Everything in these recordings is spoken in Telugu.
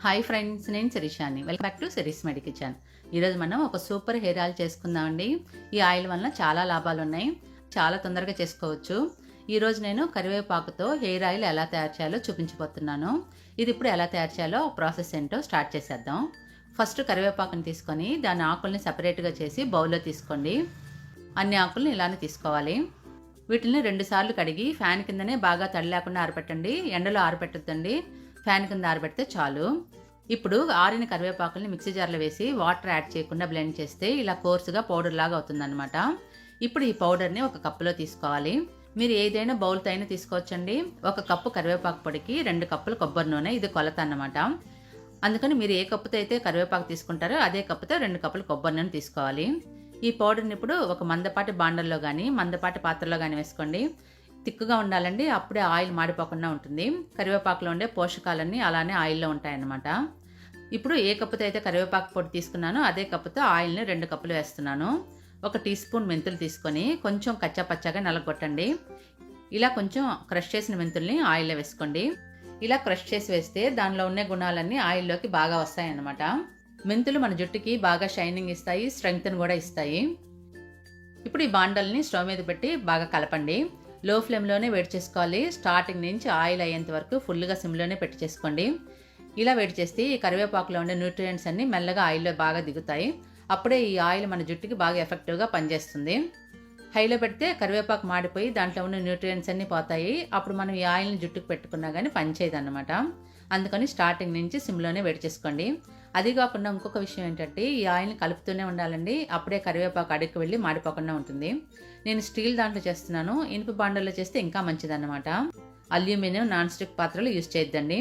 హాయ్ ఫ్రెండ్స్, నేను శిరీషాని. వెల్కమ్ బ్యాక్ టు శిరీష్ మెడి కిచెన్. ఈరోజు మనం ఒక సూపర్ హెయిర్ ఆయిల్ చేసుకుందామండి. ఈ ఆయిల్ వలన చాలా లాభాలు ఉన్నాయి, చాలా తొందరగా చేసుకోవచ్చు. ఈరోజు నేను కరివేపాకుతో హెయిర్ ఆయిల్ ఎలా తయారు చేయాలో చూపించబోతున్నాను. ఇది ఇప్పుడు ఎలా తయారు చేయాలో ప్రాసెస్ ఏంటో స్టార్ట్ చేసేద్దాం. ఫస్ట్ కరివేపాకుని తీసుకొని దాని ఆకుల్ని సపరేట్గా చేసి బౌల్లో తీసుకోండి. అన్ని ఆకుల్ని ఇలానే తీసుకోవాలి. వీటిని 2 సార్లు కడిగి ఫ్యాన్ కిందనే బాగా తడి లేకుండా ఆరబెట్టండి. ఎండలో ఆరబెట్టద్దండి, ఫ్యాన్ కింద ఆరబెడితే చాలు. ఇప్పుడు ఆరిన కరివేపాకుల్ని మిక్సీ జార్లో వేసి వాటర్ యాడ్ చేయకుండా బ్లెండ్ చేస్తే ఇలా కోర్సుగా పౌడర్ లాగా అవుతుందన్నమాట. ఇప్పుడు ఈ పౌడర్ని ఒక కప్పులో తీసుకోవాలి. మీరు ఏదైనా బౌల్తో అయినా తీసుకోవచ్చండి. 1 కప్పు కరివేపాకు పొడికి 2 కప్పులు కొబ్బరి నూనె, ఇది కొలత అన్నమాట. అందుకని మీరు ఏ కప్పుతో అయితే కరివేపాకు తీసుకుంటారో అదే కప్పుతో 2 కప్పులు కొబ్బరి నూనె తీసుకోవాలి. ఈ పౌడర్ని ఇప్పుడు ఒక మందపాటి బాండల్లో కానీ మందపాటి పాత్రలో కానీ వేసుకోండి. తిక్కుగా ఉండాలండి, అప్పుడే ఆయిల్ మాడిపోకుండా ఉంటుంది. కరివేపాకులో ఉండే పోషకాలన్నీ అలానే ఆయిల్లో ఉంటాయన్నమాట. ఇప్పుడు ఏ కప్పుతో అయితే కరివేపాకు పొడి తీసుకున్నానో అదే కప్పుతో ఆయిల్ని 2 కప్పులు వేస్తున్నాను. 1 టీ స్పూన్ మెంతులు తీసుకొని కొంచెం కచ్చాపచ్చాగా నలగొట్టండి. ఇలా కొంచెం క్రష్ చేసిన మెంతుల్ని ఆయిల్లో వేసుకోండి. ఇలా క్రష్ చేసి వేస్తే దానిలో ఉన్న గుణాలన్నీ ఆయిల్లోకి బాగా వస్తాయన్నమాట. మెంతులు మన జుట్టుకి బాగా షైనింగ్ ఇస్తాయి, స్ట్రెంగ్త్ని కూడా ఇస్తాయి. ఇప్పుడు ఈ బాండల్ని స్టవ్ మీద పెట్టి బాగా కలపండి. లో ఫ్లేమ్లోనే వేడి చేసుకోవాలి. స్టార్టింగ్ నుంచి ఆయిల్ అయ్యేంత వరకు ఫుల్గా సిమ్లోనే పెట్టి చేసుకోండి. ఇలా వేడి చేస్తే ఈ కరివేపాకులో ఉండే న్యూట్రియంట్స్ అన్నీ మెల్లగా ఆయిల్లో బాగా దిగుతాయి. అప్పుడే ఈ ఆయిల్ మన జుట్టుకి బాగా ఎఫెక్టివ్గా పనిచేస్తుంది. హైలో పెడితే కరివేపాకు మాడిపోయి దాంట్లో ఉన్న న్యూట్రియంట్స్ అన్నీ పోతాయి. అప్పుడు మనం ఈ ఆయిల్ని జుట్టుకు పెట్టుకున్నా కానీ పనిచేయదు అన్నమాట. అందుకని స్టార్టింగ్ నుంచి సిమ్లోనే వేడి చేసుకోండి. అది కాకుండా ఇంకొక విషయం ఏంటంటే ఈ ఆయిల్ని కలుపుతూనే ఉండాలండి. అప్పుడే కరివేపాకు అడుక్కి వెళ్ళి మాడిపోకుండా ఉంటుంది. నేను స్టీల్ దాంట్లో చేస్తున్నాను. ఇనుప బాండల్లో చేస్తే ఇంకా మంచిదన్నమాట. అల్యూమినియం నాన్ స్టిక్ పాత్రలు యూజ్ చేయొద్దండి.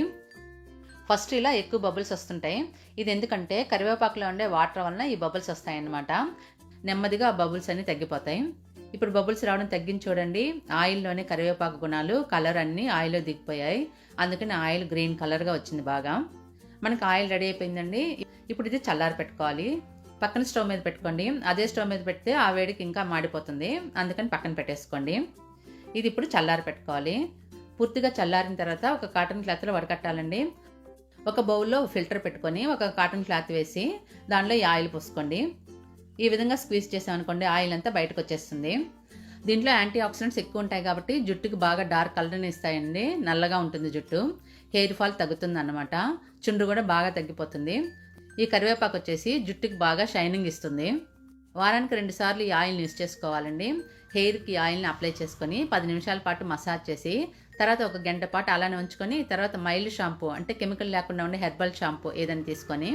ఫస్ట్ ఇలా ఎక్కువ బబుల్స్ వస్తుంటాయి. ఇది ఎందుకంటే కరివేపాకులో ఉండే వాటర్ వలన ఈ బబుల్స్ వస్తాయన్నమాట. నెమ్మదిగా ఆ బబుల్స్ అన్నీ తగ్గిపోతాయి. ఇప్పుడు బబుల్స్ రావడం తగ్గించి చూడండి. ఆయిల్లోనే కరివేపాకు గుణాలు, కలర్ అన్నీ ఆయిల్లో దిగిపోయాయి. అందుకని ఆయిల్ గ్రీన్ కలర్గా వచ్చింది బాగా. మనకి ఆయిల్ రెడీ అయిపోయిందండి. ఇప్పుడు ఇది చల్లారి పెట్టుకోవాలి. పక్కన స్టవ్ మీద పెట్టుకోండి. అదే స్టవ్ మీద పెడితే ఆ వేడికి ఇంకా మాడిపోతుంది. అందుకని పక్కన పెట్టేసుకోండి. ఇది ఇప్పుడు చల్లారి పెట్టుకోవాలి. పూర్తిగా చల్లారిన తర్వాత ఒక కాటన్ క్లాత్లో వడకట్టాలండి. ఒక బౌల్లో ఫిల్టర్ పెట్టుకొని ఒక కాటన్ క్లాత్ వేసి దానిలో ఈ ఆయిల్ పోసుకోండి. ఈ విధంగా స్క్వీజ్ చేసామనుకోండి ఆయిల్ అంతా బయటకు వచ్చేస్తుంది. దీంట్లో యాంటీ ఆక్సిడెంట్స్ ఎక్కువ ఉంటాయి కాబట్టి జుట్టుకి బాగా డార్క్ కలర్ని ఇస్తాయండి. నల్లగా ఉంటుంది జుట్టు, హెయిర్ ఫాల్ తగ్గుతుంది అన్నమాట. చుండ్రు కూడా బాగా తగ్గిపోతుంది. ఈ కరివేపాకు వచ్చేసి జుట్టుకి బాగా షైనింగ్ ఇస్తుంది. వారానికి 2 సార్లు ఈ ఆయిల్ని యూజ్ చేసుకోవాలండి. హెయిర్కి ఆయిల్ని అప్లై చేసుకొని 10 నిమిషాల పాటు మసాజ్ చేసి తర్వాత 1 గంట పాటు అలానే ఉంచుకొని తర్వాత మైల్డ్ షాంపూ అంటే కెమికల్ లేకుండా ఉండే హెర్బల్ షాంపూ ఏదైనా తీసుకొని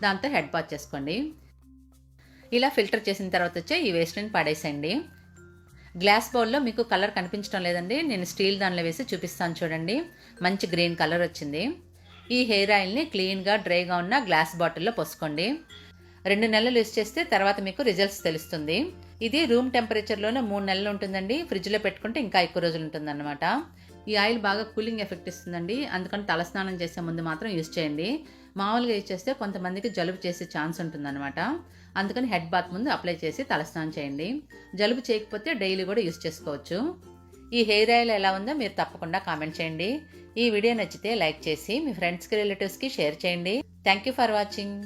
దాంతో హెడ్ బాత్ చేసుకోండి. ఇలా ఫిల్టర్ చేసిన తర్వాత వచ్చే ఈ వేస్ట్ని పడేసేయండి. గ్లాస్ బౌల్లో మీకు కలర్ కనిపించడం లేదండి, నేను స్టీల్ దానిలో వేసి చూపిస్తాను చూడండి. మంచి గ్రీన్ కలర్ వచ్చింది. ఈ హెయిర్ ఆయిల్ని క్లీన్గా డ్రైగా ఉన్న గ్లాస్ బాటిల్లో పోసుకోండి. 2 నెలలు యూజ్ చేస్తే తర్వాత మీకు రిజల్ట్స్ తెలుస్తుంది. ఇది రూమ్ టెంపరేచర్లోనే 3 నెలలు ఉంటుందండి. ఫ్రిడ్జ్లో పెట్టుకుంటే ఇంకా ఎక్కువ రోజులు ఉంటుందన్నమాట. ఈ ఆయిల్ బాగా కూలింగ్ ఎఫెక్ట్ ఇస్తుందండి. అందుకని తలస్నానం చేసే ముందు మాత్రం యూజ్ చేయండి. మామూలుగా యూజ్ చేస్తే కొంతమందికి జలుబు చేసే ఛాన్స్ ఉంటుందన్నమాట. అందుకని హెడ్ బాత్ ముందు అప్లై చేసి తలస్నానం చేయండి. జలుబు చేయకపోతే డైలీ కూడా యూజ్ చేసుకోవచ్చు. ఈ హెయిర్ ఆయిల్ ఎలా ఉందో మీరు తప్పకుండా కామెంట్ చేయండి. ఈ వీడియో నచ్చితే లైక్ చేసి మీ ఫ్రెండ్స్కి, రిలేటివ్స్కి షేర్ చేయండి. Thank you for watching.